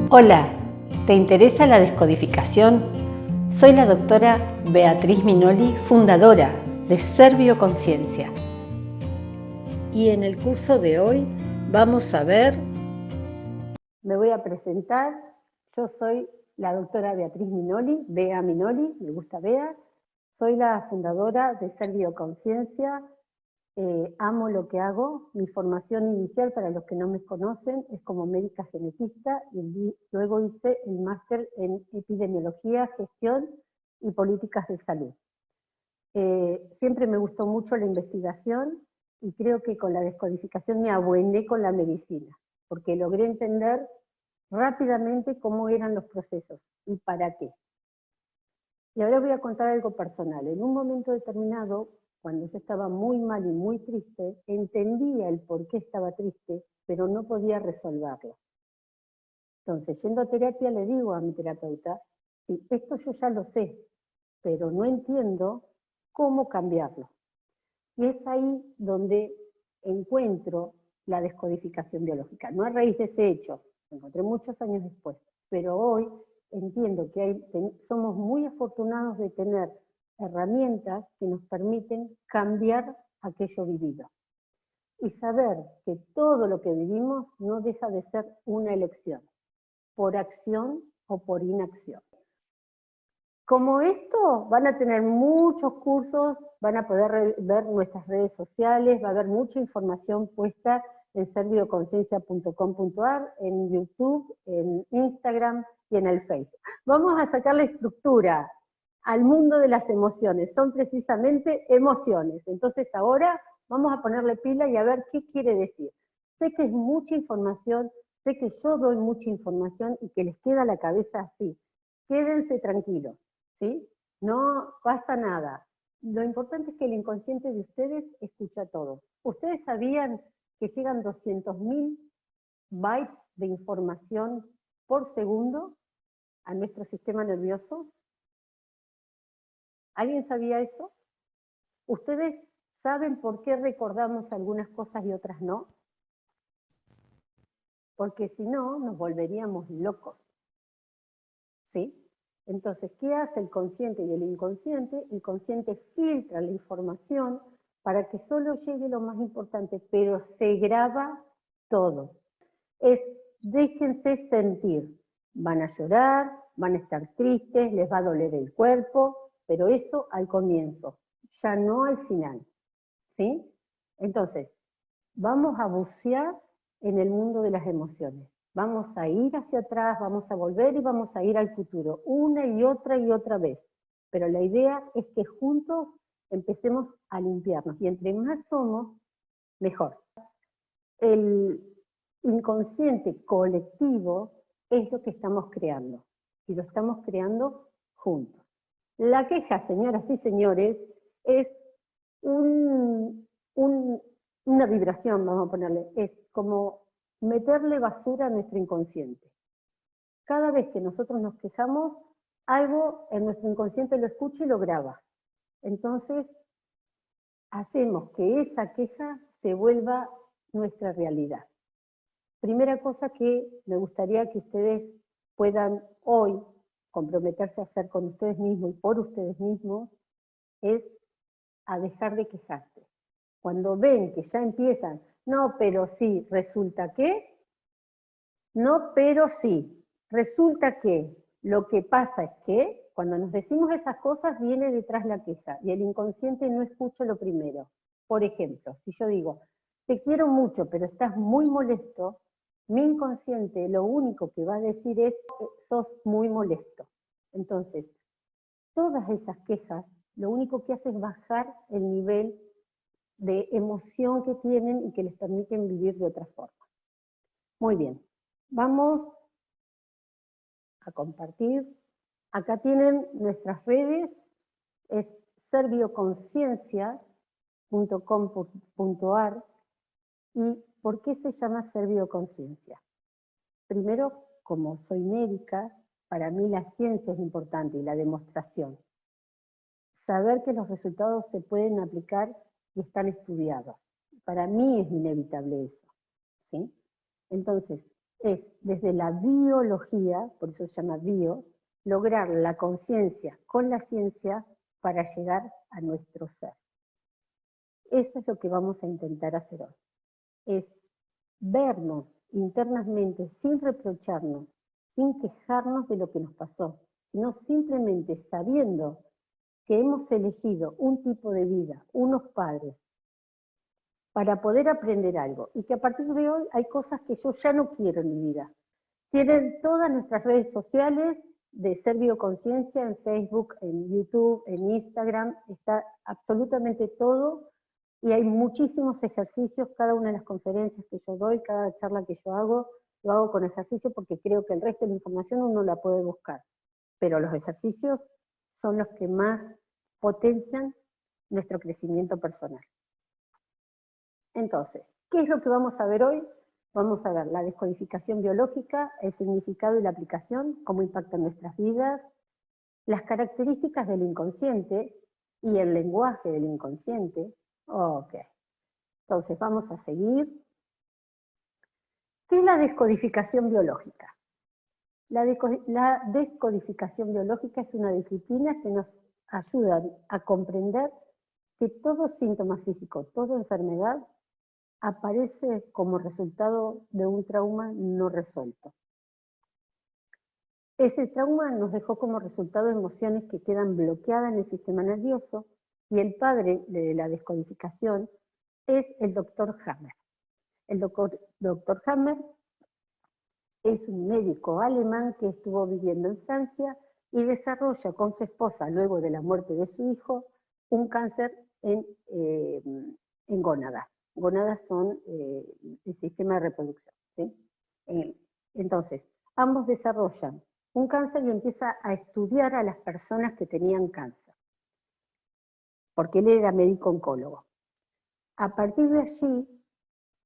Hola, ¿te interesa la descodificación? Soy la doctora Beatriz Minoli, fundadora de Ser Bioconciencia. Y en el curso de hoy vamos a ver... Me voy a presentar. Yo soy la doctora Beatriz Minoli, Bea Minoli, me gusta Bea. Soy la fundadora de Ser Bioconciencia. Amo lo que hago. Mi formación inicial, para los que no me conocen, es como médica genetista y luego hice el máster en epidemiología, gestión y políticas de salud. Siempre me gustó mucho la investigación y creo que con la descodificación me abuené con la medicina, porque logré entender rápidamente cómo eran los procesos y para qué. Y ahora voy a contar algo personal. En un momento determinado, cuando yo estaba muy mal y muy triste, entendía el por qué estaba triste, pero no podía resolverlo. Entonces, yendo a terapia, le digo a mi terapeuta, sí, esto yo ya lo sé, pero no entiendo cómo cambiarlo. Y es ahí donde encuentro la descodificación biológica. No a raíz de ese hecho, lo encontré muchos años después, pero hoy entiendo que somos muy afortunados de tener herramientas que nos permiten cambiar aquello vivido. Y saber que todo lo que vivimos no deja de ser una elección, por acción o por inacción. Como esto, van a tener muchos cursos, van a poder ver nuestras redes sociales, va a haber mucha información puesta en serbioconciencia.com.ar, en YouTube, en Instagram y en el Facebook. Vamos a sacar la estructura al mundo de las emociones, son precisamente emociones. Entonces ahora vamos a ponerle pila y a ver qué quiere decir. Sé que es mucha información, sé que yo doy mucha información y que les queda la cabeza así. Quédense tranquilos, ¿sí? No pasa nada. Lo importante es que el inconsciente de ustedes escucha todo. ¿Ustedes sabían que llegan 200.000 bytes de información por segundo a nuestro sistema nervioso? ¿Alguien sabía eso? ¿Ustedes saben por qué recordamos algunas cosas y otras no? Porque si no, nos volveríamos locos. ¿Sí? Entonces, ¿qué hace el consciente y el inconsciente? El consciente filtra la información para que solo llegue lo más importante, pero se graba todo. Déjense sentir. Van a llorar, van a estar tristes, les va a doler el cuerpo, pero eso al comienzo, ya no al final. ¿Sí? Entonces, vamos a bucear en el mundo de las emociones. Vamos a ir hacia atrás, vamos a volver y vamos a ir al futuro, una y otra vez. Pero la idea es que juntos empecemos a limpiarnos, y entre más somos, mejor. El inconsciente colectivo es lo que estamos creando, y lo estamos creando juntos. La queja, señoras y señores, es una vibración, vamos a ponerle, es como meterle basura a nuestro inconsciente. Cada vez que nosotros nos quejamos, algo en nuestro inconsciente lo escucha y lo graba. Entonces, hacemos que esa queja se vuelva nuestra realidad. Primera cosa que me gustaría que ustedes puedan hoy comprometerse a hacer con ustedes mismos y por ustedes mismos, es a dejar de quejarse. Cuando ven que ya empiezan, no, pero sí, resulta que, no, pero sí, resulta que, lo que pasa es que, cuando nos decimos esas cosas, viene detrás la queja, y el inconsciente no escucha lo primero. Por ejemplo, si yo digo, te quiero mucho, pero estás muy molesto, mi inconsciente lo único que va a decir es, sos muy molesto. Entonces, todas esas quejas, lo único que hace es bajar el nivel de emoción que tienen y que les permiten vivir de otra forma. Muy bien, vamos a compartir. Acá tienen nuestras redes, es serbioconciencia.com.ar. ¿Y por qué se llama Ser Bioconciencia? Primero, como soy médica, para mí la ciencia es importante y la demostración. Saber que los resultados se pueden aplicar y están estudiados. Para mí es inevitable eso, ¿sí? Entonces, es desde la biología, por eso se llama bio, lograr la conciencia con la ciencia para llegar a nuestro ser. Eso es lo que vamos a intentar hacer hoy. Es vernos internamente sin reprocharnos, sin quejarnos de lo que nos pasó, sino simplemente sabiendo que hemos elegido un tipo de vida, unos padres, para poder aprender algo y que a partir de hoy hay cosas que yo ya no quiero en mi vida. Tienen todas nuestras redes sociales de Ser Bioconciencia en Facebook, en YouTube, en Instagram, está absolutamente todo y hay muchísimos ejercicios, cada una de las conferencias que yo doy, cada charla que yo hago, lo hago con ejercicio porque creo que el resto de la información uno la puede buscar, pero los ejercicios son los que más potencian nuestro crecimiento personal. Entonces, ¿qué es lo que vamos a ver hoy? Vamos a ver la descodificación biológica, el significado y la aplicación, cómo impactan nuestras vidas, las características del inconsciente y el lenguaje del inconsciente. Ok, entonces vamos a seguir. ¿Qué es la descodificación biológica? La descodificación biológica es una disciplina que nos ayuda a comprender que todo síntoma físico, toda enfermedad, aparece como resultado de un trauma no resuelto. Ese trauma nos dejó como resultado emociones que quedan bloqueadas en el sistema nervioso y el padre de la descodificación es el doctor Hammer. El doctor Hammer es un médico alemán que estuvo viviendo en Francia y desarrolla con su esposa, luego de la muerte de su hijo, un cáncer en gónadas. Gónadas son el sistema de reproducción. ¿Sí? Entonces, ambos desarrollan un cáncer y empieza a estudiar a las personas que tenían cáncer, porque él era médico oncólogo. A partir de allí,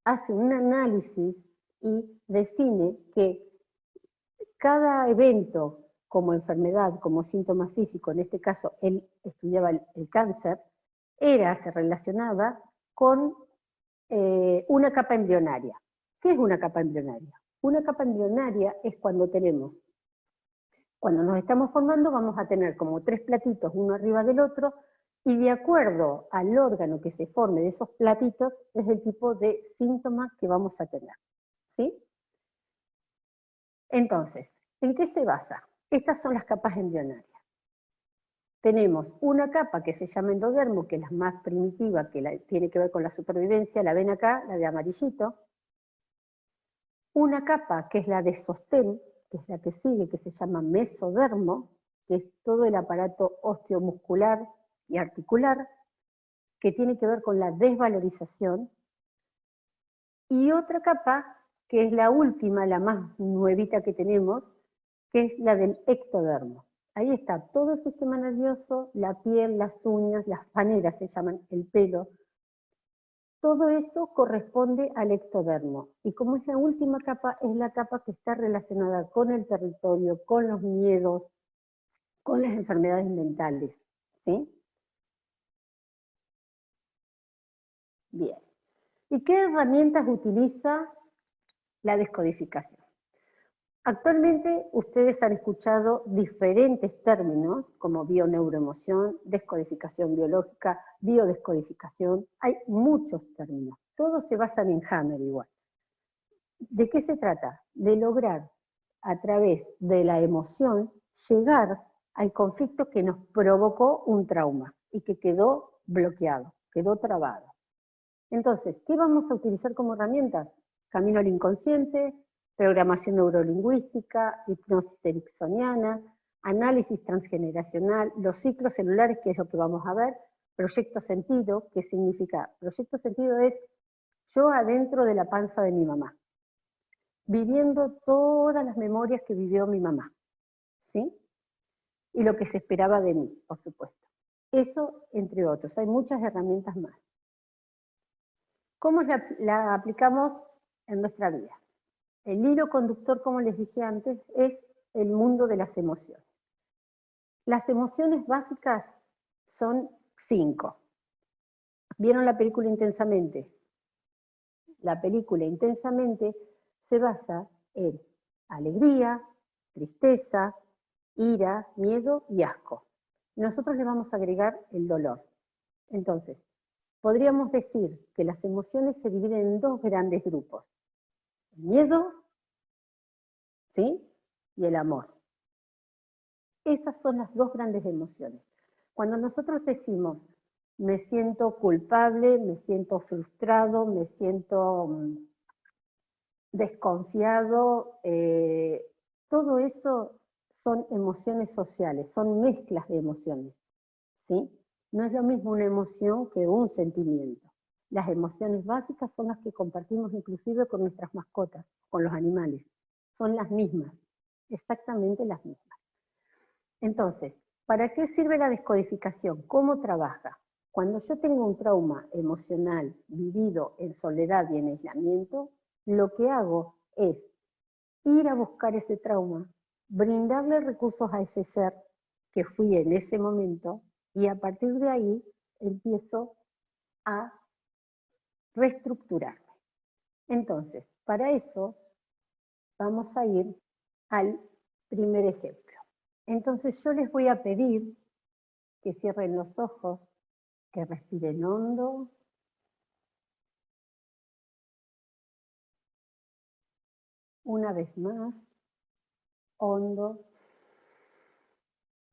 hace un análisis y define que cada evento como enfermedad, como síntoma físico, en este caso él estudiaba el cáncer, se relacionaba con una capa embrionaria. ¿Qué es una capa embrionaria? Una capa embrionaria es cuando nos estamos formando, vamos a tener como 3 platitos uno arriba del otro, y de acuerdo al órgano que se forme de esos platitos, es el tipo de síntomas que vamos a tener. ¿Sí? Entonces, ¿en qué se basa? Estas son las capas embrionarias. Tenemos una capa que se llama endodermo, que es la más primitiva, que tiene que ver con la supervivencia, la ven acá, la de amarillito. Una capa que es la de sostén, que es la que sigue, que se llama mesodermo, que es todo el aparato osteomuscular y articular, que tiene que ver con la desvalorización. Y otra capa, que es la última, la más nuevita que tenemos, que es la del ectodermo. Ahí está todo el sistema nervioso, la piel, las uñas, las paneras se llaman, el pelo. Todo eso corresponde al ectodermo. Y como es la última capa, es la capa que está relacionada con el territorio, con los miedos, con las enfermedades mentales. ¿Sí? Bien. ¿Y qué herramientas utiliza la descodificación? Actualmente ustedes han escuchado diferentes términos como bioneuroemoción, descodificación biológica, biodescodificación. Hay muchos términos. Todos se basan en Hammer igual. ¿De qué se trata? De lograr a través de la emoción llegar al conflicto que nos provocó un trauma y que quedó bloqueado, quedó trabado. Entonces, ¿qué vamos a utilizar como herramientas? Camino al inconsciente, programación neurolingüística, hipnosis ericksoniana, análisis transgeneracional, los ciclos celulares, que es lo que vamos a ver, proyecto sentido, que significa, proyecto sentido es yo adentro de la panza de mi mamá, viviendo todas las memorias que vivió mi mamá, ¿sí? Y lo que se esperaba de mí, por supuesto. Eso, entre otros, hay muchas herramientas más. ¿Cómo la aplicamos en nuestra vida? El hilo conductor, como les dije antes, es el mundo de las emociones. Las emociones básicas son 5. ¿Vieron la película Intensamente? La película Intensamente se basa en alegría, tristeza, ira, miedo y asco. Nosotros le vamos a agregar el dolor. Entonces, podríamos decir que las emociones se dividen en dos grandes grupos: el miedo, ¿sí?, y el amor. Esas son las dos grandes emociones. Cuando nosotros decimos, me siento culpable, me siento frustrado, me siento desconfiado, todo eso son emociones sociales, son mezclas de emociones, ¿sí? No es lo mismo una emoción que un sentimiento. Las emociones básicas son las que compartimos inclusive con nuestras mascotas, con los animales. Son las mismas, exactamente las mismas. Entonces, ¿para qué sirve la descodificación? ¿Cómo trabaja? Cuando yo tengo un trauma emocional vivido en soledad y en aislamiento, lo que hago es ir a buscar ese trauma, brindarle recursos a ese ser que fui en ese momento, y a partir de ahí empiezo a reestructurarme. Entonces, para eso vamos a ir al primer ejemplo. Entonces yo les voy a pedir que cierren los ojos, que respiren hondo. Una vez más, hondo.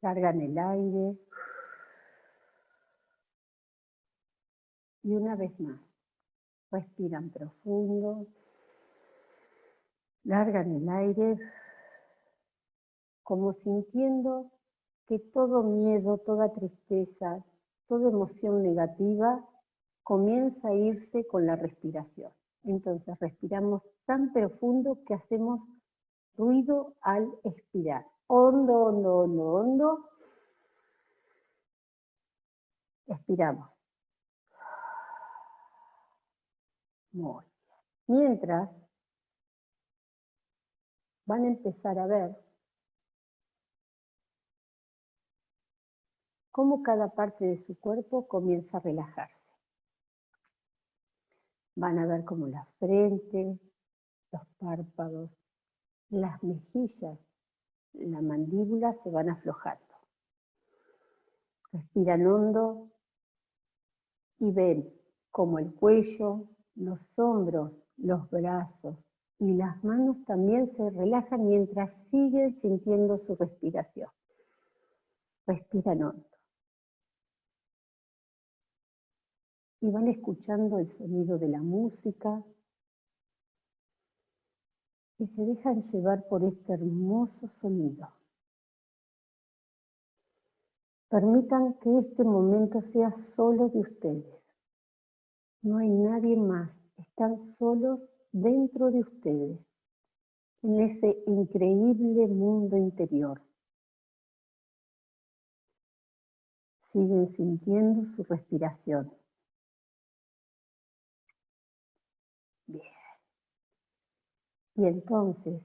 Largan el aire. Y una vez más, respiran profundo. Largan el aire, como sintiendo que todo miedo, toda tristeza, toda emoción negativa comienza a irse con la respiración. Entonces respiramos tan profundo que hacemos ruido al expirar. Hondo, hondo, hondo, hondo. Expiramos. Muy bien. Mientras van a empezar a ver cómo cada parte de su cuerpo comienza a relajarse. Van a ver cómo la frente, los párpados, las mejillas, la mandíbula se van aflojando. Respiran hondo y ven cómo el cuello, los hombros, los brazos y las manos también se relajan mientras siguen sintiendo su respiración. Respiran hondo. Y van escuchando el sonido de la música y se dejan llevar por este hermoso sonido. Permitan que este momento sea solo de ustedes. No hay nadie más. Están solos dentro de ustedes, en ese increíble mundo interior. Siguen sintiendo su respiración. Bien. Y entonces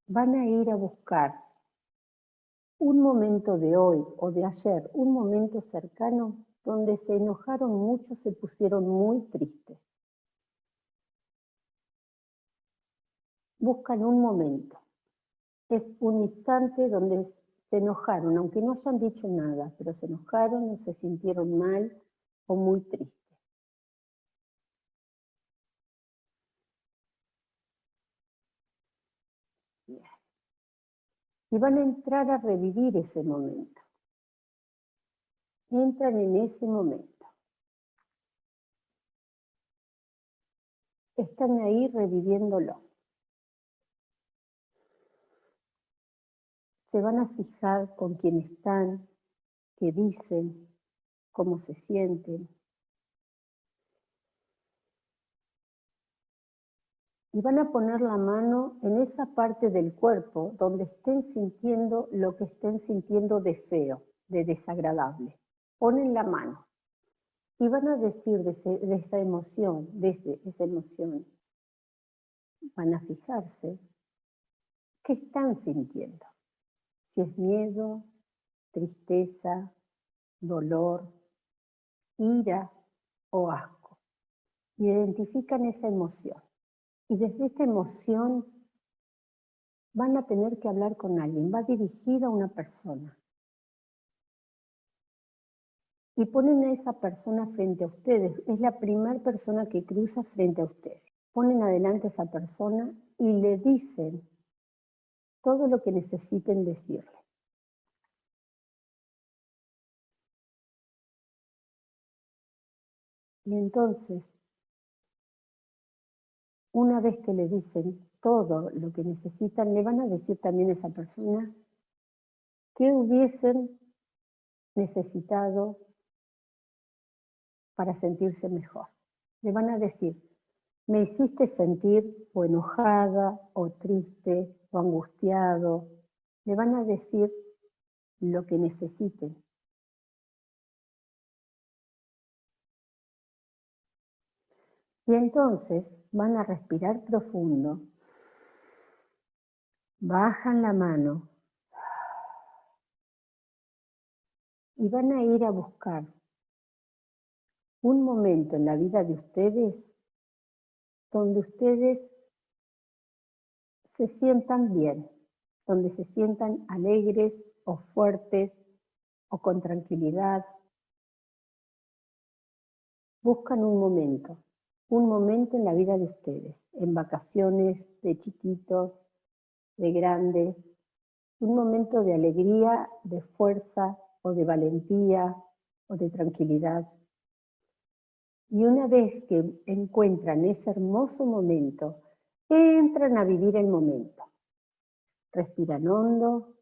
van a ir a buscar un momento de hoy o de ayer, un momento cercano donde se enojaron mucho, se pusieron muy tristes. Buscan un momento. Es un instante donde se enojaron, aunque no hayan dicho nada, pero se enojaron o se sintieron mal o muy tristes. Bien. Y van a entrar a revivir ese momento. Entran en ese momento. Están ahí reviviéndolo. Se van a fijar con quién están, qué dicen, cómo se sienten. Y van a poner la mano en esa parte del cuerpo donde estén sintiendo lo que estén sintiendo de feo, de desagradable. Ponen la mano y van a decir de esa emoción, esa emoción, van a fijarse qué están sintiendo. Si es miedo, tristeza, dolor, ira o asco. Identifican esa emoción. Y desde esta emoción van a tener que hablar con alguien, va dirigida a una persona. Y ponen a esa persona frente a ustedes, es la primera persona que cruza frente a ustedes. Ponen adelante a esa persona y le dicen todo lo que necesiten decirle. Y entonces, una vez que le dicen todo lo que necesitan, le van a decir también a esa persona qué hubiesen necesitado para sentirse mejor. Le van a decir, me hiciste sentir o enojada, o triste, o angustiado. Le van a decir lo que necesiten. Y entonces van a respirar profundo, bajan la mano y van a ir a buscar un momento en la vida de ustedes donde ustedes se sientan bien, donde se sientan alegres o fuertes o con tranquilidad. Buscan un momento en la vida de ustedes, en vacaciones, de chiquitos, de grandes, un momento de alegría, de fuerza o de valentía o de tranquilidad. Y una vez que encuentran ese hermoso momento, entran a vivir el momento. Respiran hondo,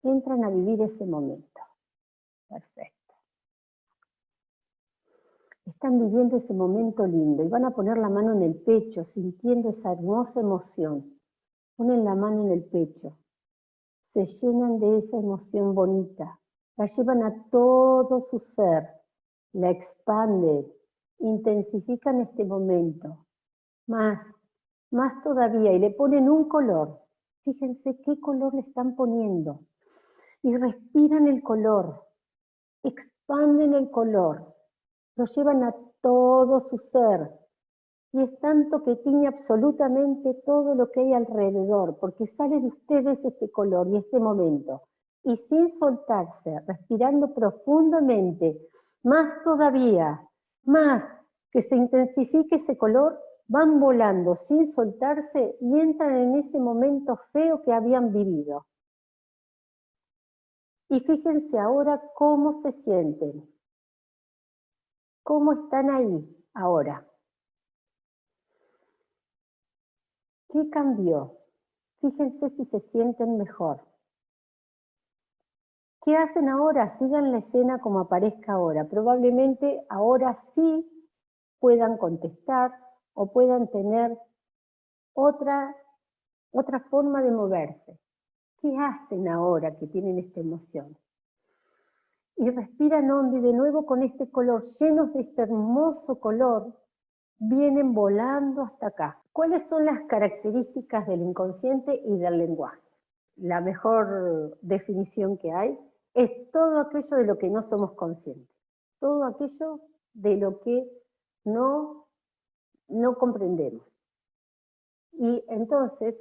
entran a vivir ese momento. Perfecto. Están viviendo ese momento lindo y van a poner la mano en el pecho, sintiendo esa hermosa emoción. Ponen la mano en el pecho, se llenan de esa emoción bonita, la llevan a todo su ser, la expanden, intensifican este momento, más todavía, y le ponen un color. Fíjense qué color le están poniendo. Y respiran el color, expanden el color, lo llevan a todo su ser. Y es tanto que tiñe absolutamente todo lo que hay alrededor, porque sale de ustedes este color y este momento. Y sin soltarse, respirando profundamente, más todavía, más que se intensifique ese color, van volando sin soltarse y entran en ese momento feo que habían vivido. Y fíjense ahora cómo se sienten, cómo están ahí ahora. ¿Qué cambió? Fíjense si se sienten mejor. ¿Qué hacen ahora? Sigan la escena como aparezca ahora. Probablemente ahora sí puedan contestar o puedan tener otra forma de moverse. ¿Qué hacen ahora que tienen esta emoción? Y respiran hondo y de nuevo con este color, llenos de este hermoso color, vienen volando hasta acá. ¿Cuáles son las características del inconsciente y del lenguaje? La mejor definición que hay es todo aquello de lo que no somos conscientes, todo aquello de lo que no comprendemos. Y entonces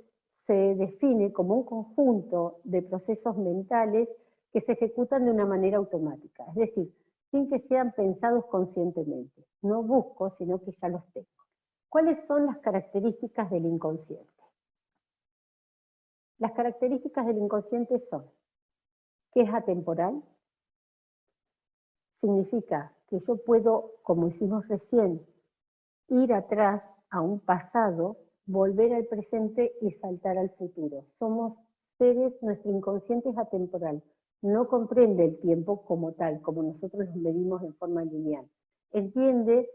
se define como un conjunto de procesos mentales que se ejecutan de una manera automática, es decir, sin que sean pensados conscientemente. No busco, sino que ya los tengo. ¿Cuáles son las características del inconsciente? Las características del inconsciente son que es atemporal, significa que yo puedo, como hicimos recién, ir atrás a un pasado, volver al presente y saltar al futuro. Somos seres, nuestro inconsciente es atemporal, no comprende el tiempo como tal, como nosotros lo medimos en forma lineal. Entiende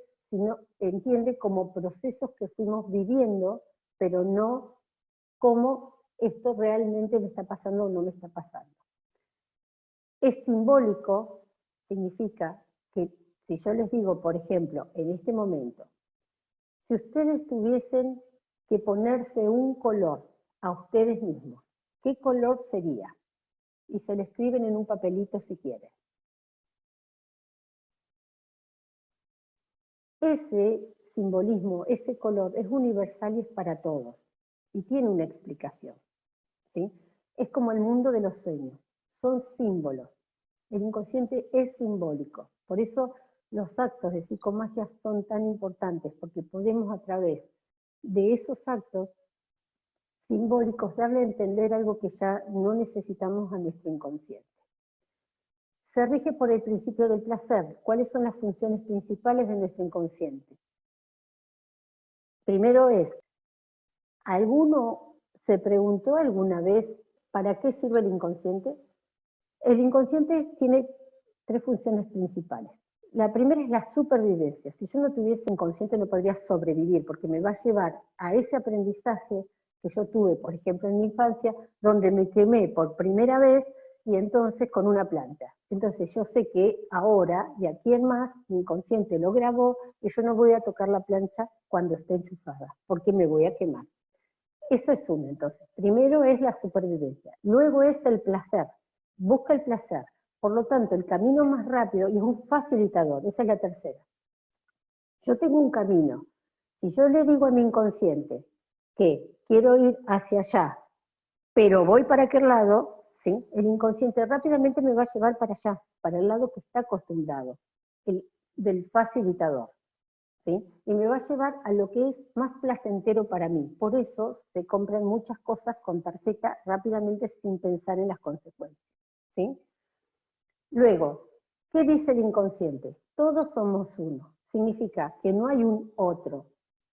como procesos que fuimos viviendo, pero no como esto realmente me está pasando o no me está pasando. Es simbólico, significa que si yo les digo, por ejemplo, en este momento, si ustedes tuviesen que ponerse un color a ustedes mismos, ¿qué color sería? Y se lo escriben en un papelito si quieren. Ese simbolismo, ese color es universal y es para todos, y tiene una explicación, ¿sí? Es como el mundo de los sueños, son símbolos. El inconsciente es simbólico, por eso los actos de psicomagia son tan importantes, porque podemos a través de esos actos simbólicos darle a entender algo que ya no necesitamos a nuestro inconsciente. Se rige por el principio del placer. ¿Cuáles son las funciones principales de nuestro inconsciente? Primero es, ¿alguno se preguntó alguna vez para qué sirve el inconsciente? El inconsciente tiene tres funciones principales. La primera es la supervivencia. Si yo no tuviese inconsciente no podría sobrevivir, porque me va a llevar a ese aprendizaje que yo tuve, por ejemplo, en mi infancia, donde me quemé por primera vez y entonces con una plancha. Entonces yo sé que ahora, de aquí en más, mi inconsciente lo grabó y yo no voy a tocar la plancha cuando esté enchufada, porque me voy a quemar. Eso es uno, entonces. Primero es la supervivencia. Luego es el placer. Busca el placer. Por lo tanto, el camino más rápido y es un facilitador. Esa es la tercera. Yo tengo un camino. Si yo le digo a mi inconsciente que quiero ir hacia allá, pero voy para aquel lado, ¿sí? El inconsciente rápidamente me va a llevar para allá, para el lado que está acostumbrado, el del facilitador, ¿sí? Y me va a llevar a lo que es más placentero para mí. Por eso se compran muchas cosas con tarjeta rápidamente sin pensar en las consecuencias, ¿sí? Luego, ¿qué dice el inconsciente? Todos somos uno. Significa que no hay un otro.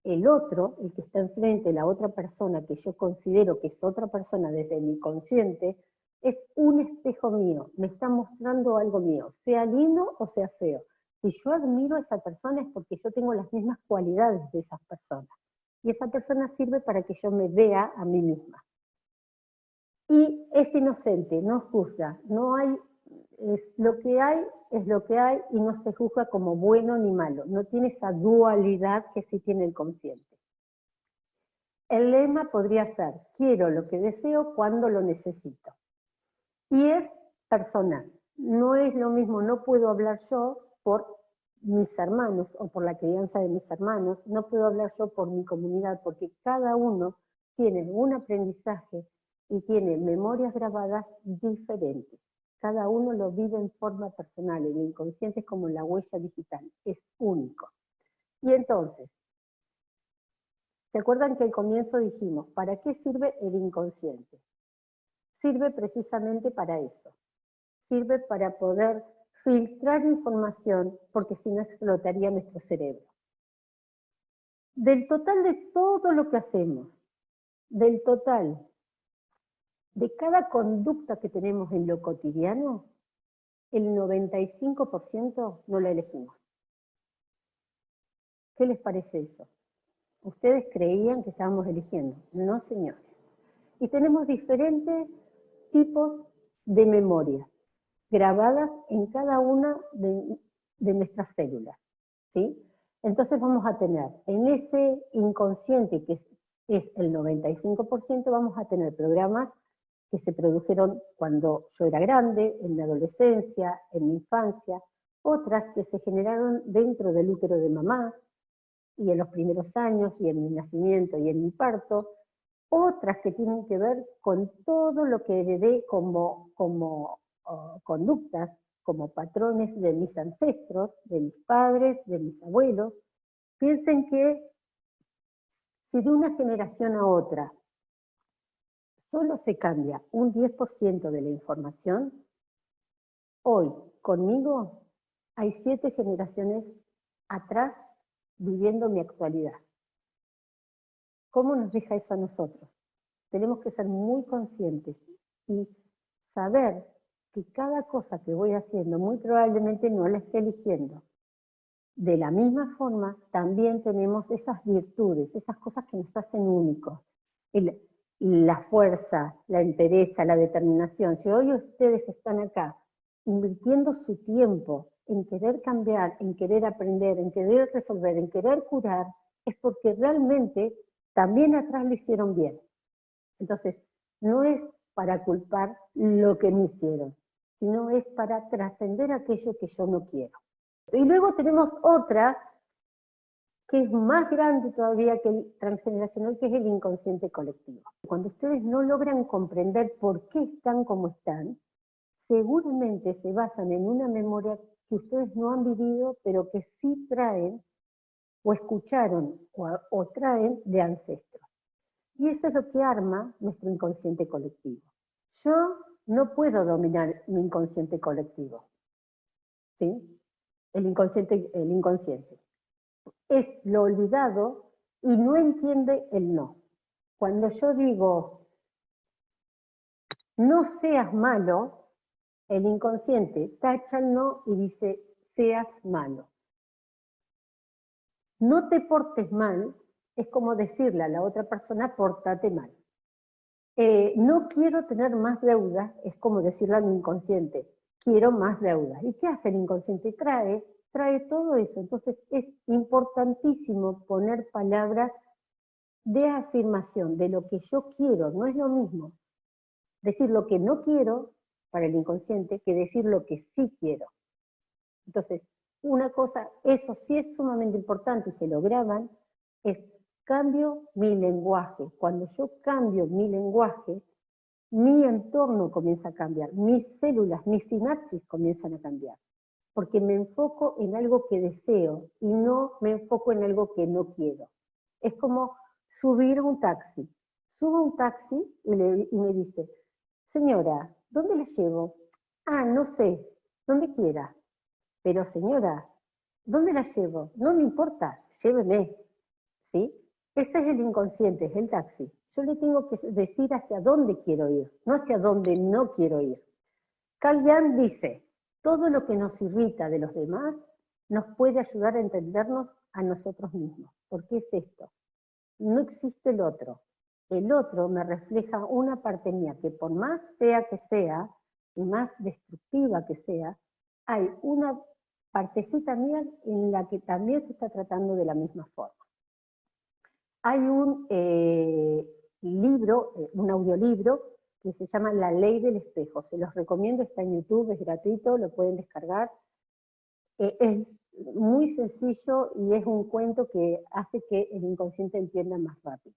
El otro, el que está enfrente, la otra persona que yo considero que es otra persona desde mi consciente, es un espejo mío, me está mostrando algo mío, sea lindo o sea feo. Si yo admiro a esa persona es porque yo tengo las mismas cualidades de esas personas. Y esa persona sirve para que yo me vea a mí misma. Y es inocente, no juzga, no hay, es lo que hay y no se juzga como bueno ni malo, no tiene esa dualidad que sí tiene el consciente. El lema podría ser, quiero lo que deseo cuando lo necesito. Y es personal, no es lo mismo, no puedo hablar yo por mis hermanos o por la crianza de mis hermanos, no puedo hablar yo por mi comunidad, porque cada uno tiene un aprendizaje y tiene memorias grabadas diferentes. Cada uno lo vive en forma personal, el inconsciente es como la huella digital, es único. Y entonces, ¿se acuerdan que al comienzo dijimos, ¿para qué sirve el inconsciente? Sirve precisamente para eso. Sirve para poder filtrar información, porque si no explotaría nuestro cerebro. Del total de todo lo que hacemos, del total de cada conducta que tenemos en lo cotidiano, el 95% no la elegimos. ¿Qué les parece eso? Ustedes creían que estábamos eligiendo. No, señores. Y tenemos diferentes tipos de memorias grabadas en cada una de nuestras células, ¿sí? Entonces vamos a tener en ese inconsciente que es el 95%, vamos a tener programas que se produjeron cuando yo era grande, en mi adolescencia, en mi infancia, otras que se generaron dentro del útero de mamá, y en los primeros años, y en mi nacimiento y en mi parto, otras que tienen que ver con todo lo que heredé como conductas, como patrones de mis ancestros, de mis padres, de mis abuelos. Piensen que si de una generación a otra solo se cambia un 10% de la información, hoy conmigo hay 7 generaciones atrás viviendo mi actualidad. ¿Cómo nos deja eso a nosotros? Tenemos que ser muy conscientes y saber que cada cosa que voy haciendo muy probablemente no la esté eligiendo. De la misma forma, también tenemos esas virtudes, esas cosas que nos hacen únicos. La fuerza, la entereza, la determinación. Si hoy ustedes están acá invirtiendo su tiempo en querer cambiar, en querer aprender, en querer resolver, en querer curar, es porque realmente también atrás lo hicieron bien. Entonces, no es para culpar lo que me hicieron, sino es para trascender aquello que yo no quiero. Y luego tenemos otra que es más grande todavía que el transgeneracional, que es el inconsciente colectivo. Cuando ustedes no logran comprender por qué están como están, seguramente se basan en una memoria que ustedes no han vivido, pero que sí traen o escucharon o traen de ancestros. Y eso es lo que arma nuestro inconsciente colectivo. Yo no puedo dominar mi inconsciente colectivo, ¿sí? El inconsciente es lo olvidado y no entiende el no. Cuando yo digo, no seas malo, el inconsciente tacha el no y dice, seas malo. No te portes mal es como decirle a la otra persona, pórtate mal. No quiero tener más deudas es como decirle al inconsciente, quiero más deudas. ¿Y qué hace el inconsciente? Trae todo eso. Entonces es importantísimo poner palabras de afirmación de lo que yo quiero. No es lo mismo decir lo que no quiero para el inconsciente que decir lo que sí quiero. Entonces, una cosa, eso sí es sumamente importante y se lo graban, es cambio mi lenguaje. Cuando yo cambio mi lenguaje, mi entorno comienza a cambiar, mis células, mis sinapsis comienzan a cambiar, porque me enfoco en algo que deseo y no me enfoco en algo que no quiero. Es como subir un taxi. Subo un taxi y me dice, señora, ¿dónde la llevo? Ah, no sé, donde quiera. Pero señora, ¿dónde la llevo? No me importa, lléveme, ¿sí? Ese es el inconsciente, es el taxi. Yo le tengo que decir hacia dónde quiero ir, no hacia dónde no quiero ir. Carl Jung dice, todo lo que nos irrita de los demás nos puede ayudar a entendernos a nosotros mismos. ¿Por qué es esto? No existe el otro. El otro me refleja una parte mía que por más fea que sea y más destructiva que sea, hay una partecita mía en la que también se está tratando de la misma forma. Hay un libro, un audiolibro, que se llama La Ley del Espejo. Se los recomiendo, está en YouTube, es gratuito, lo pueden descargar. Es muy sencillo y es un cuento que hace que el inconsciente entienda más rápido.